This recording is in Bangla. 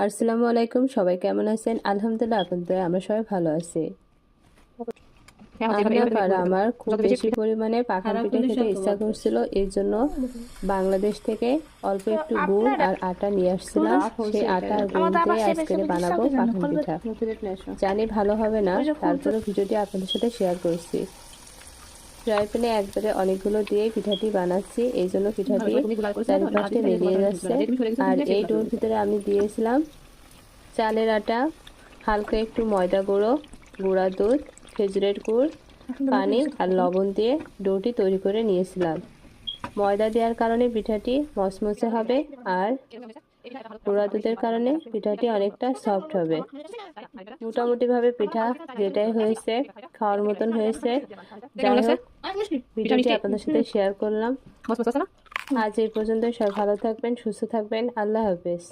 আসসালামু আলাইকুম, সবাই কেমন আছেন? আলহামদুলিল্লাহ, আপনাদের আমরা সবাই ভালো আছি। আমার খুব বেশি পরিমাণে পাখান পিঠা খেতে ইচ্ছা করছিল, এই জন্য বাংলাদেশ থেকে অল্প একটু গুড় আর আটা নিয়ে আসছিলাম। সেই আটা আর গুড় দিয়ে আজকে বানাবো পাখান পিঠা। জানি ভালো হবে না, তারপরে ভিডিওটি আপনাদের সাথে শেয়ার করছি। ফ্রাই প্যানে একবারে অনেকগুলো দিয়ে পিঠাটি বানাচ্ছি, এই জন্য পিঠাটি চারিপাশে মিলিয়ে যাচ্ছে। আর এই ডোর ভিতরে আমি দিয়েছিলাম চালের আটা, হালকা একটু ময়দা গুঁড়ো, গুঁড়া দুধ, খেজুরের গুড়, পানি আর লবণ দিয়ে ডোটি তৈরি করে নিয়েছিলাম। ময়দা দেওয়ার কারণে পিঠাটি মচমচে হবে আর গুঁড়া দুধের কারণে পিঠাটি অনেকটা সফট হবে। মোটামুটিভাবে পিঠা যেটাই হয়েছে, খাওয়ার মতন হয়েছে। যাই হোক, ভিডিওটি আপনাদের সাথে শেয়ার করলাম। আজ এই পর্যন্ত, সবাই ভালো থাকবেন, সুস্থ থাকবেন। আল্লাহ হাফেজ।